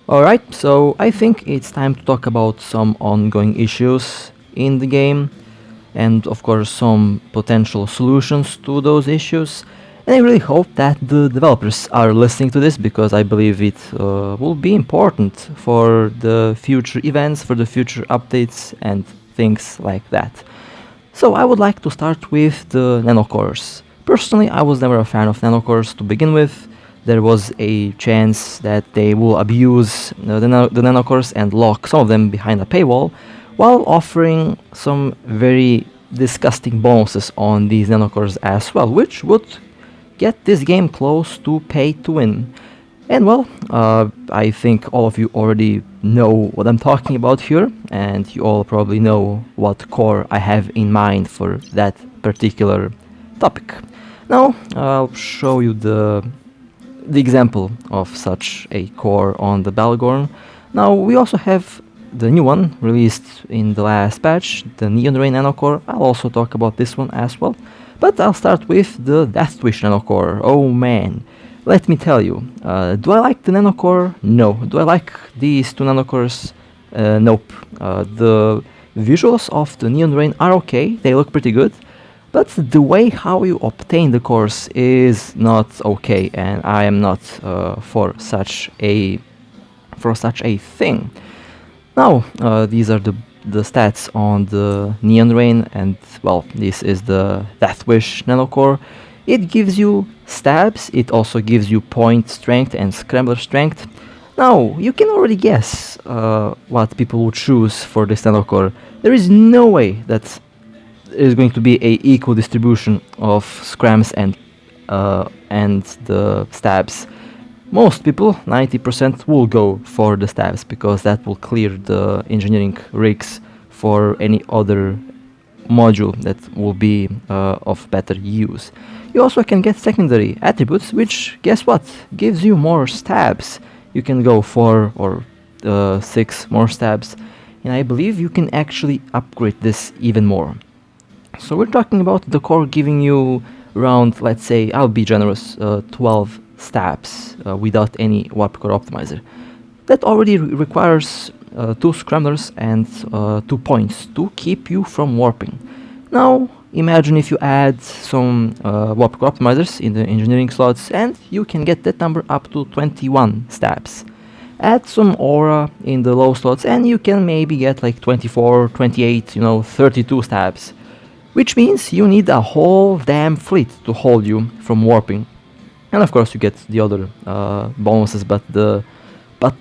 Alright, so I think it's time to talk about some ongoing issues in the game and of course some potential solutions to those issues. And I really hope that the developers are listening to this because I believe it will be important for the future events, for the future updates and things like that. So I would like to start with the Nanocores. Personally, I was never a fan of Nanocores to begin with. There was a chance that they will abuse the Nanocores and lock some of them behind a paywall, while offering some very disgusting bonuses on these Nanocores as well, which would get this game close to pay to win. And well, I think all of you already know what I'm talking about here, and you all probably know what core I have in mind for that particular topic. Now, I'll show you the example of such a core on the Balgorn. Now we also have the new one released in the last patch, the Neon Ray Nanocore. I'll also talk about this one as well, but I'll start with the Deathwish Nanocore. Oh man, let me tell you, do I like the Nanocore? No. Do I like these two Nanocores? Nope. The visuals of the Neon Rain are okay, they look pretty good, but the way how you obtain the cores is not okay, and I am not for such a thing. Now, these are the stats on the Neon Rain, and well, this is the Deathwish Nanocore. It gives you stabs, it also gives you point strength and scrambler strength. Now, you can already guess what people would choose for this Nanocore. There is no way that is going to be a equal distribution of scrams and the stabs. Most people, 90%, will go for the stabs because that will clear the engineering rigs for any other module that will be of better use. You also can get secondary attributes, which, guess what, gives you more stabs. You can go 4 or 6 more stabs, and I believe you can actually upgrade this even more. So we're talking about the core giving you around, let's say, I'll be generous, 12 stabs without any warp core optimizer. That already requires 2 scramblers and 2 points to keep you from warping. Now imagine if you add some warp core optimizers in the engineering slots and you can get that number up to 21 stabs. Add some aura in the low slots and you can maybe get like 24, 28, 32 stabs. Which means you need a whole damn fleet to hold you from warping. And of course you get the other bonuses, but the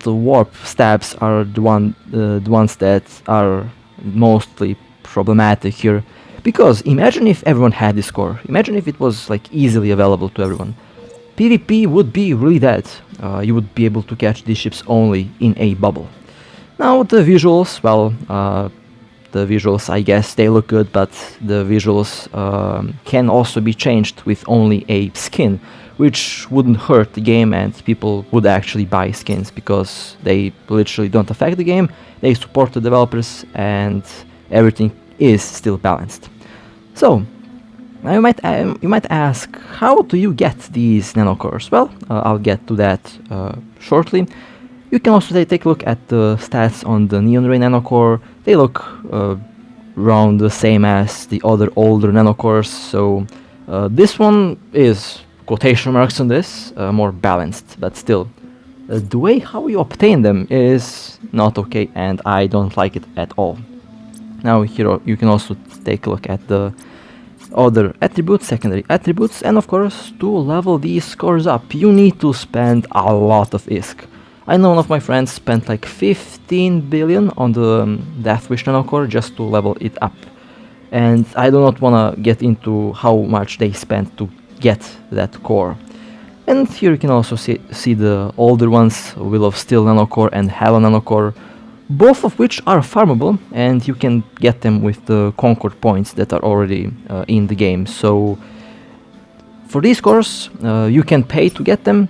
warp stabs are the ones that are mostly problematic here. Because imagine if everyone had this core. Imagine if it was like easily available to everyone. PvP would be really dead. You would be able to catch these ships only in a bubble. Now the visuals, well, the visuals, I guess they look good, but the visuals can also be changed with only a skin, which wouldn't hurt the game and people would actually buy skins because they literally don't affect the game, they support the developers and everything is still balanced. So, now you might ask, how do you get these nanocores? Well, I'll get to that shortly. You can also take a look at the stats on the Neon Ray Nanocore. They look around the same as the other older Nanocores, so this one is, quotation marks on this, more balanced, but still. The way how you obtain them is not okay, and I don't like it at all. Now here you can also take a look at the other attributes, secondary attributes, and of course to level these scores up you need to spend a lot of ISK. I know one of my friends spent like 15 billion on the Deathwish Nanocore just to level it up. And I do not wanna get into how much they spent to get that core. And here you can also see the older ones, Will of Steel Nanocore and Halo Nanocore, both of which are farmable and you can get them with the Concord points that are already in the game. So for these cores you can pay to get them,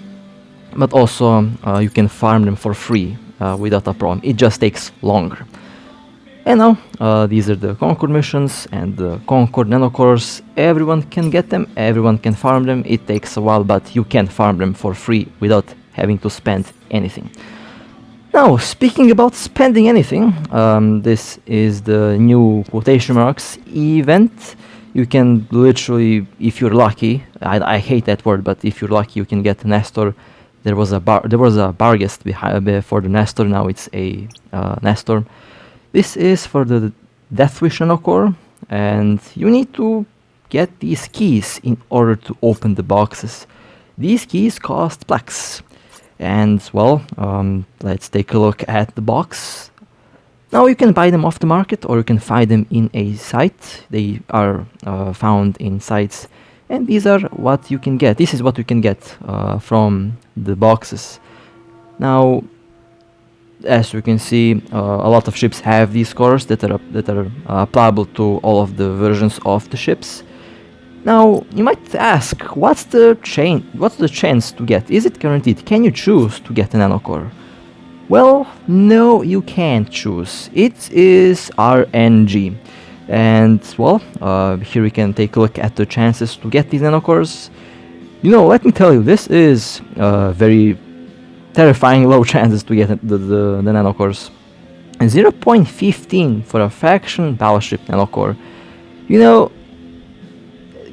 but also you can farm them for free without a problem. It just takes longer. And now these are the Concord missions and the Concord Nanocores. Everyone can get them, everyone can farm them. It takes a while, but you can farm them for free without having to spend anything. Now, speaking about spending anything, this is the new quotation marks event. You can literally, if you're lucky, I hate that word, but if you're lucky, you can get a Nestor. There was a Barghest before the Nestor. Now it's a Nestor. This is for the Deathwish Nanocore, and you need to get these keys in order to open the boxes. These keys cost Plex. And well, let's take a look at the box. Now you can buy them off the market, or you can find them in a site. They are found in sites, and these are what you can get. This is what you can get from the boxes. Now, as you can see, a lot of ships have these cores that are applicable to all of the versions of the ships. Now, you might ask, what's the chance to get? Is it guaranteed? Can you choose to get a Nanocore? Well, no, you can't choose. It is RNG. And, well, here we can take a look at the chances to get these Nanocores. You know, let me tell you, this is very terrifying low chances to get the Nanocores. 0.15 for a faction battleship Nanocore. You know,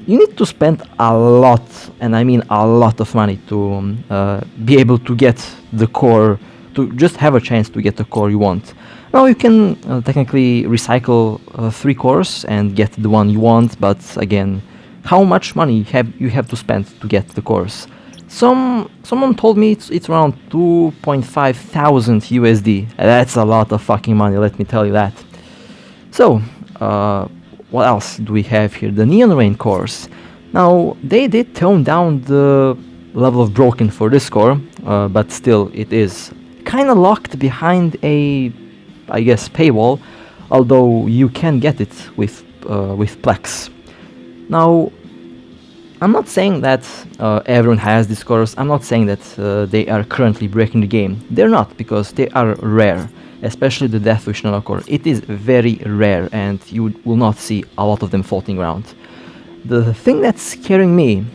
you need to spend a lot, and I mean a lot of money to be able to get the core, to just have a chance to get the core you want. Now you can technically recycle 3 cores and get the one you want, but again, how much money you have to spend to get the cores? Someone told me it's around 2.5 thousand USD. That's a lot of fucking money, let me tell you that. So, what else do we have here? The Neon Rain cores. Now, they did tone down the level of broken for this core, but still, it is kind of locked behind a, I guess, paywall, although you can get it with Plex. Now, I'm not saying that everyone has these cores. I'm not saying that they are currently breaking the game. They're not, because they are rare. Especially the Deathwish Nanocore. It is very rare, and you will not see a lot of them floating around. The thing that's scaring me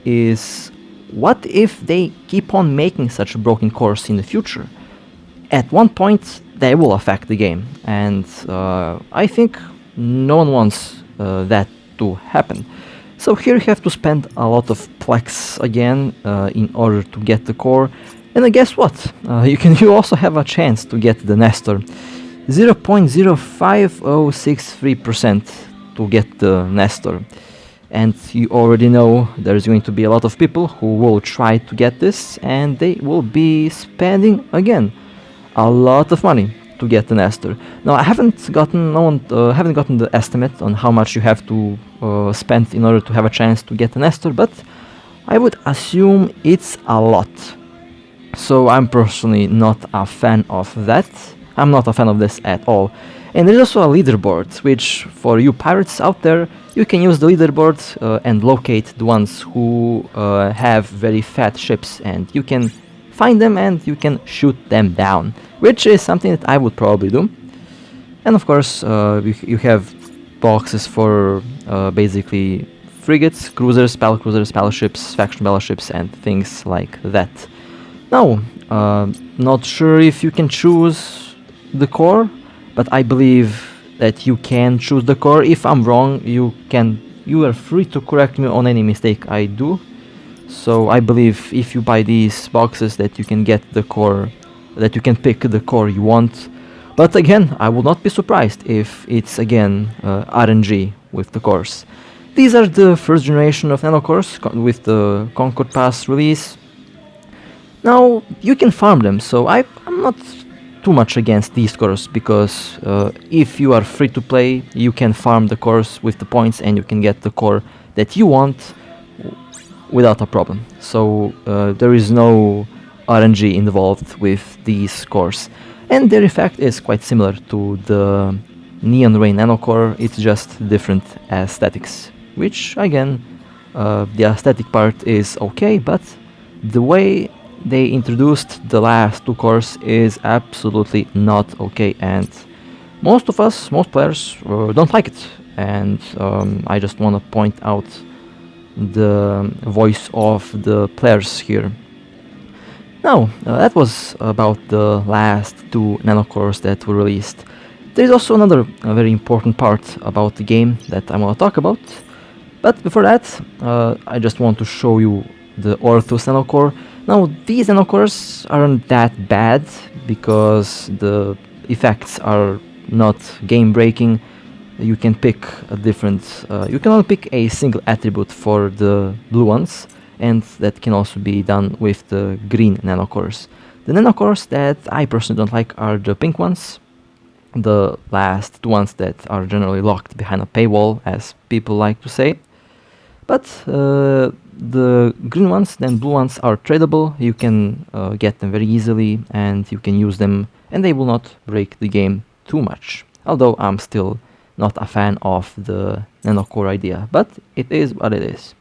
is, what if they keep on making such broken cores in the future? At one point, they will affect the game, and I think no one wants that to happen. So here you have to spend a lot of Plex again in order to get the core. And guess what? You also have a chance to get the Nestor. 0.05063% to get the Nestor. And you already know there's going to be a lot of people who will try to get this, and they will be spending again a lot of money to get the Nestor. Now, I haven't gotten the estimate on how much you have to spend in order to have a chance to get the Nestor, but I would assume it's a lot. So I'm personally not a fan of that. I'm not a fan of this at all. And there's also a leaderboard, which for you pirates out there, you can use the leaderboard and locate the ones who have very fat ships, and you can find them and you can shoot them down, which is something that I would probably do. And of course, you have boxes for basically frigates, cruisers, battleships, faction battleships, and things like that. Now, not sure if you can choose the core, but I believe that you can choose the core. If I'm wrong, you are free to correct me on any mistake I do. So I believe if you buy these boxes that you can get the core, that you can pick the core you want. But again, I will not be surprised if it's again RNG with the cores. These are the first generation of Nanocores with the Concord Pass release. Now, you can farm them, so I'm not too much against these cores, because if you are free to play, you can farm the cores with the points and you can get the core that you want without a problem. So there is no RNG involved with these cores. And their effect is quite similar to the Neon Rain Nanocore, it's just different aesthetics. Which, again, the aesthetic part is okay, but the way they introduced the last 2 cores is absolutely not okay, and most players don't like it. And I just want to point out the voice of the players here. Now, that was about the last two Nanocores that were released. There is also another very important part about the game that I want to talk about. But before that, I just want to show you the Orthos Nanocore. Now, these Nanocores aren't that bad because the effects are not game-breaking. You can pick a different... you can only pick a single attribute for the blue ones, and that can also be done with the green Nanocores. The Nanocores that I personally don't like are the pink ones, the last two ones that are generally locked behind a paywall, as people like to say. But the green ones and blue ones are tradable. You can get them very easily and you can use them, and they will not break the game too much. Although I'm still not a fan of the Nanocore idea, but it is what it is.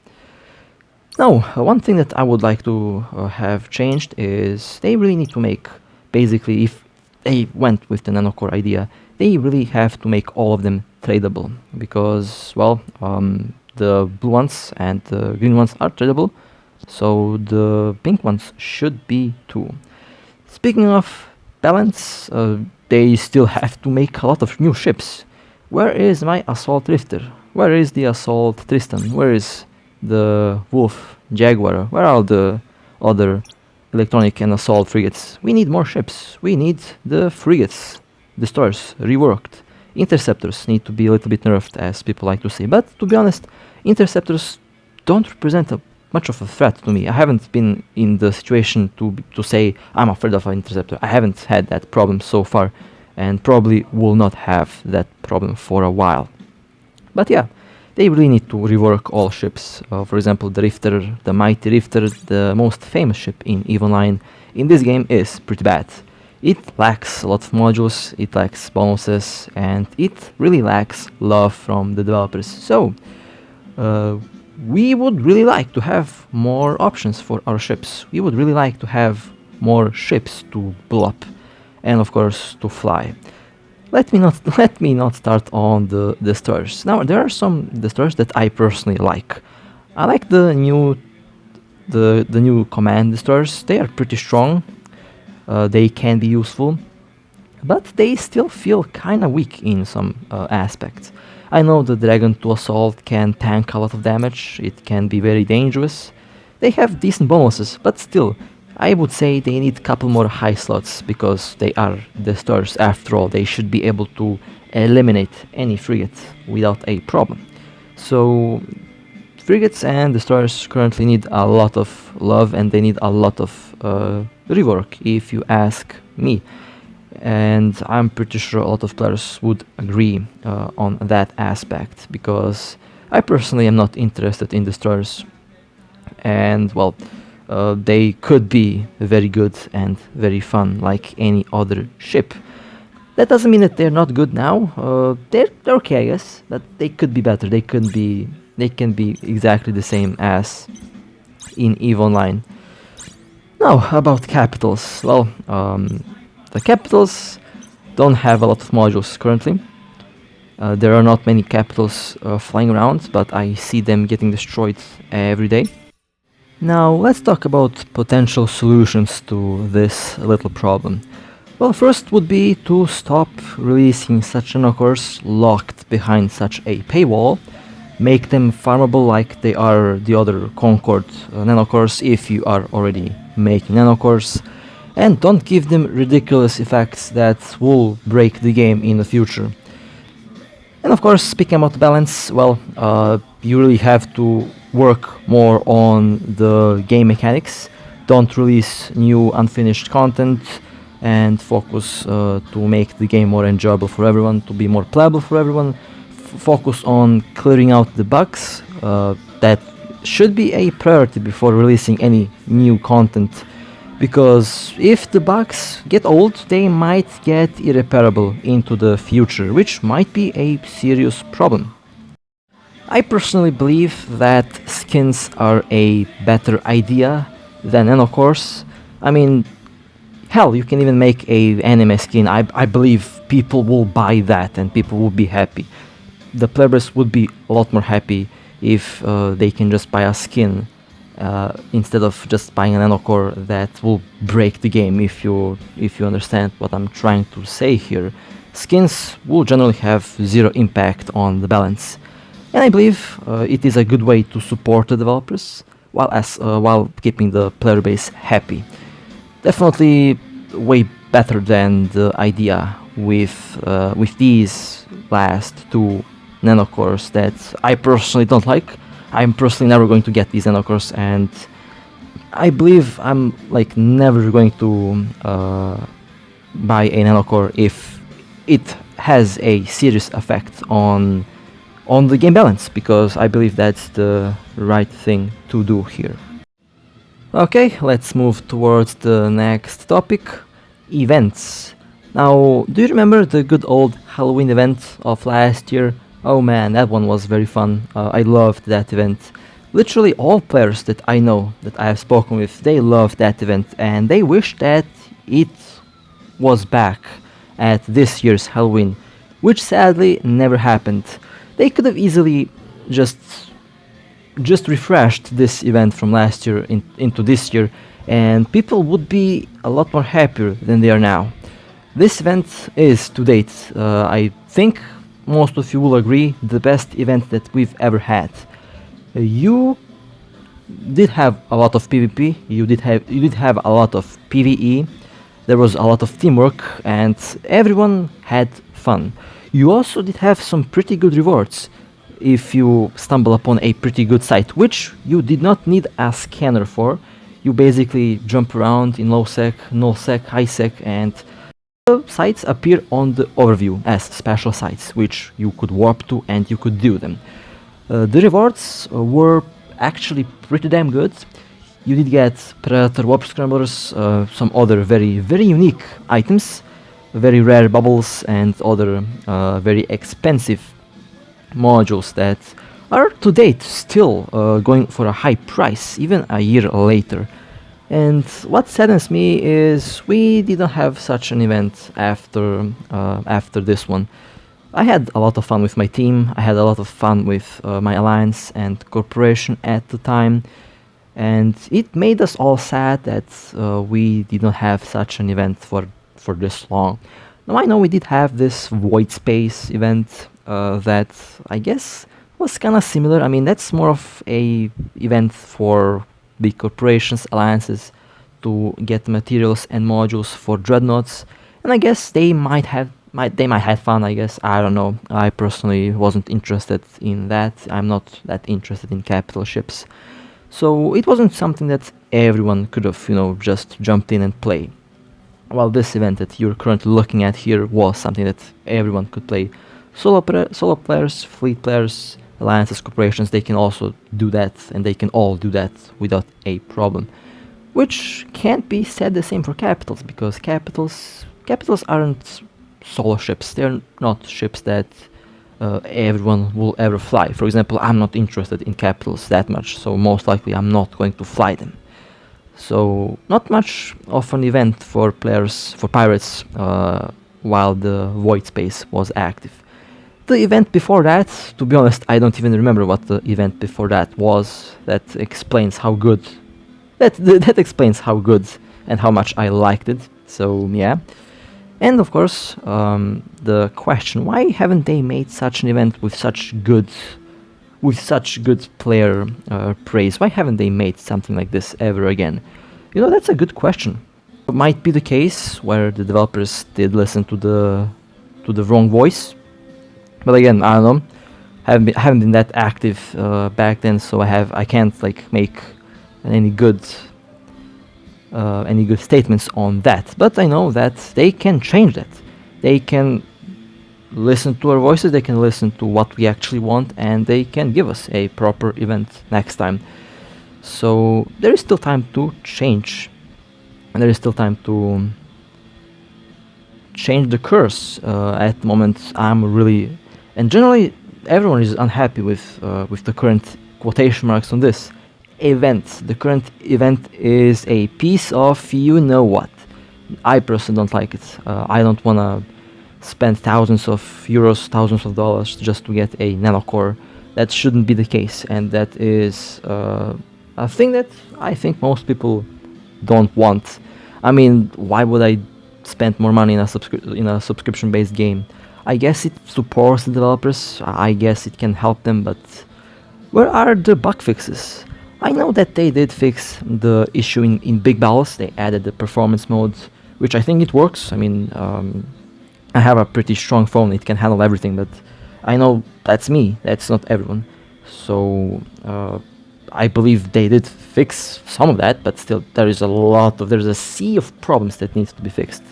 Now, one thing that I would like to have changed is they really need to make, basically, if they went with the Nanocore idea, they really have to make all of them tradable, because, well, the blue ones and the green ones are tradable, so the pink ones should be too. Speaking of balance, they still have to make a lot of new ships. Where is my Assault Drifter? Where is the Assault Tristan? Where is the Wolf Jaguar? Where are the other electronic and assault frigates? We need more ships. We need the frigates, destroyers, reworked. Interceptors need to be a little bit nerfed, as people like to say, but to be honest, interceptors don't represent much of a threat to me. I haven't been in the situation to say I'm afraid of an interceptor. I haven't had that problem so far, and probably will not have that problem for a while. But yeah, they really need to rework all ships. For example, the Rifter, the Mighty Rifter, the most famous ship in EVE Online, in this game is pretty bad. It lacks a lot of modules, it lacks bonuses, and it really lacks love from the developers. So, we would really like to have more options for our ships. We would really like to have more ships to blow up, and of course to fly. Let me not start on the destroyers. Now, there are some destroyers that I personally like. I like the new command destroyers. They are pretty strong. They can be useful, but they still feel kind of weak in some aspects. I know the Dragon to Assault can tank a lot of damage. It can be very dangerous. They have decent bonuses, but still, I would say they need a couple more high slots, because they are destroyers after all. They should be able to eliminate any frigate without a problem. So frigates and destroyers currently need a lot of love, and they need a lot of rework, if you ask me. And I'm pretty sure a lot of players would agree on that aspect, because I personally am not interested in destroyers, and well, they could be very good and very fun like any other ship. That doesn't mean that they're not good now. They're okay, I guess, but they could be better. They can be exactly the same as in EVE Online. Now, about capitals. Well, the capitals don't have a lot of modules currently. There are not many capitals flying around, but I see them getting destroyed every day. Now, let's talk about potential solutions to this little problem. Well, first would be to stop releasing such nanocores locked behind such a paywall. Make them farmable like they are the other Concord nanocores if you are already making nanocores. And don't give them ridiculous effects that will break the game in the future. And of course, speaking about balance, well, you really have to work more on the game mechanics. Don't release new unfinished content, and focus to make the game more enjoyable for everyone, to be more playable for everyone. Focus on clearing out the bugs. That should be a priority before releasing any new content, because if the bugs get old, they might get irreparable into the future, which might be a serious problem. I personally believe that skins are a better idea than nanocores. I mean, hell, you can even make a anime skin. I believe people will buy that and people will be happy. The players would be a lot more happy if they can just buy a skin instead of just buying a Nanocore that will break the game. If you understand what I'm trying to say here, skins will generally have zero impact on the balance, and I believe it is a good way to support the developers while keeping the player base happy. Definitely way better than the idea with these last two Nanocores that I personally don't like. I'm personally never going to get these Nanocores, and I believe I'm like never going to buy a Nanocore if it has a serious effect on the game balance, because I believe that's the right thing to do here. Okay, let's move towards the next topic, events. Now, do you remember the good old Halloween event of last year? Oh man, that one was very fun. I loved that event. Literally all players that I know, that I have spoken with, they loved that event and they wish that it was back at this year's Halloween, which sadly never happened. They could have easily just refreshed this event from last year into this year, and people would be a lot more happier than they are now. This event is, to date, I think most of you will agree, the best event that we've ever had. You did have a lot of PvP, you did have a lot of PvE, there was a lot of teamwork, and everyone had fun. You also did have some pretty good rewards if you stumble upon a pretty good site, which you did not need a scanner for. You basically jump around in low sec, null sec, high sec, and the sites appear on the overview as special sites, which you could warp to and you could do them. The rewards were actually pretty damn good. You did get Predator Warp Scramblers, some other very, very unique items, very rare bubbles, and other very expensive modules that are to date still going for a high price, even a year later. And what saddens me is we didn't have such an event after this one. I had a lot of fun with my team, I had a lot of fun with my alliance and corporation at the time, and it made us all sad that we didn't have such an event for this long. Now I know we did have this void space event that I guess was kinda similar. I mean, that's more of a event for big corporations, alliances, to get materials and modules for dreadnoughts, and I guess they might have fun, I guess. I don't know. I personally wasn't interested in that. I'm not that interested in capital ships. So it wasn't something that everyone could have, just jumped in and play. While this event that you're currently looking at here was something that everyone could play. Solo players, fleet players, alliances, corporations, they can also do that, and they can all do that without a problem. Which can't be said the same for capitals, because capitals aren't solo ships. They're not ships that everyone will ever fly. For example, I'm not interested in capitals that much, so most likely I'm not going to fly them. So not much of an event for pirates while the void space was active. The event before that, to be honest, I don't even remember what the event before that was. That explains how good that explains how good and how much I liked it. So yeah. And of course, the question, why haven't they made such an event with such good player praise? Why haven't they made something like this ever again? That's a good question. It might be the case where the developers did listen to the wrong voice. But again, I don't know. Haven't been that active back then, so I can't make any good statements on that. But I know that they can change that. They can listen to our voices, they can listen to what we actually want, and they can give us a proper event next time. So there is still time to change, and there is still time to change the course. At the moment, I'm really, and generally everyone is unhappy with the current quotation marks on this event. The current event is a piece of what. I personally don't like it. I don't wanna spend thousands of euros, thousands of dollars just to get a Nanocore. That shouldn't be the case, and that is a thing that I think most people don't want. I mean, why would I spend more money in a subscription-based game? I guess it supports the developers. I guess it can help them, but where are the bug fixes? I know that they did fix the issue in Big Battles. They added the performance mode, which I think it works. I mean, I have a pretty strong phone. It can handle everything, but I know that's me. That's not everyone. So I believe they did fix some of that, but still there's a sea of problems that needs to be fixed.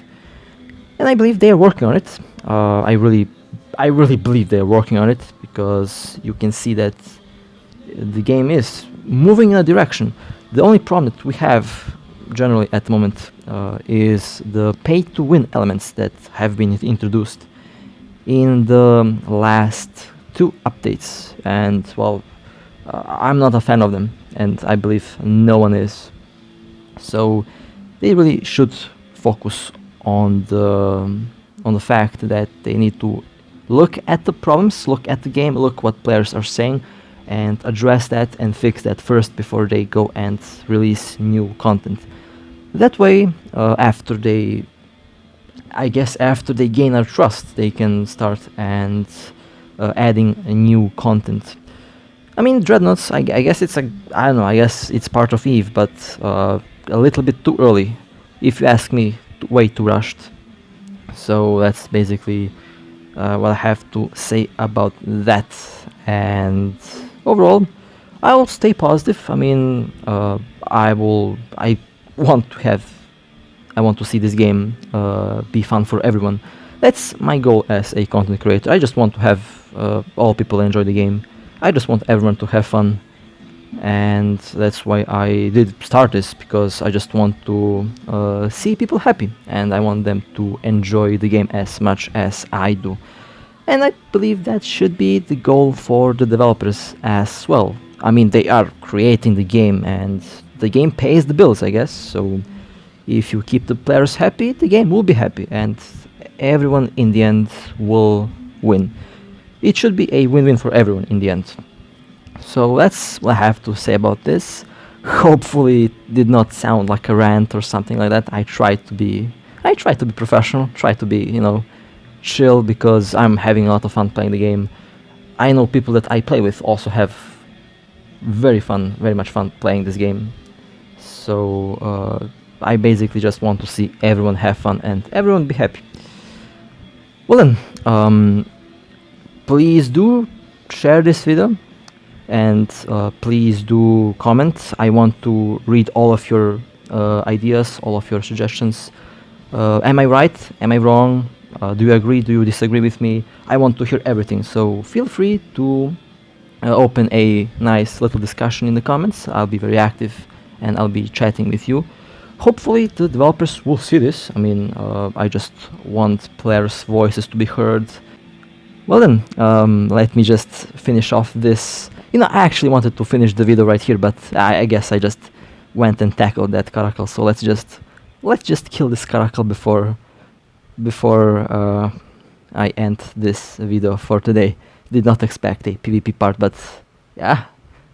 And I believe they are working on it. I really believe they are working on it, because you can see that the game is moving in a direction. The only problem that we have generally at the moment is the pay-to-win elements that have been introduced in the last 2 updates, and well, I'm not a fan of them, and I believe no one is. So they really should focus on the fact that they need to look at the problems, look at the game, look what players are saying, and address that and fix that first before they go and release new content. That way, after they gain our trust, they can start and adding new content. I mean, Dreadnoughts, I guess it's I don't know, I guess it's part of EVE, but a little bit too early. If you ask me, way too rushed. So that's basically what I have to say about that. And overall, I will stay positive. I mean, I want to see this game be fun for everyone. That's my goal as a content creator. I just want to have all people enjoy the game. I just want everyone to have fun, and that's why I did start this, because I just want to see people happy, and I want them to enjoy the game as much as I do. And I believe that should be the goal for the developers as well. I mean, they are creating the game, and the game pays the bills, I guess. So if you keep the players happy, the game will be happy, and everyone in the end will win. It should be a win-win for everyone in the end. So that's what I have to say about this. Hopefully it did not sound like a rant or something like that. I try to be professional, try to be, chill, because I'm having a lot of fun playing the game. I know people that I play with also have very much fun playing this game. So I basically just want to see everyone have fun and everyone be happy. Well then, please do share this video, and please do comment. I want to read all of your ideas, all of your suggestions. Am I right? Am I wrong? Do you agree? Do you disagree with me? I want to hear everything, so feel free to open a nice little discussion in the comments. I'll be very active and I'll be chatting with you. Hopefully the developers will see this. I mean, I just want players' voices to be heard. Well then, let me just finish off this. I actually wanted to finish the video right here, but I guess I just went and tackled that caracal. So let's just kill this caracal before I end this video for today. Did not expect a PvP part, but yeah,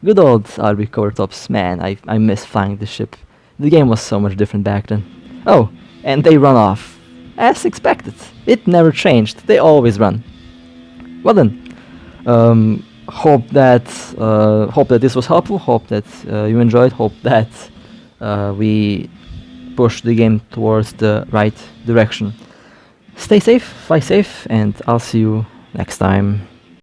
good old RB cover tops. Man, I miss flying the ship. The game was so much different back then. Oh, and they run off. As expected. It never changed. They always run. Well then, hope that this was helpful. Hope that you enjoyed. Hope that we push the game towards the right direction. Stay safe, fly safe, and I'll see you next time.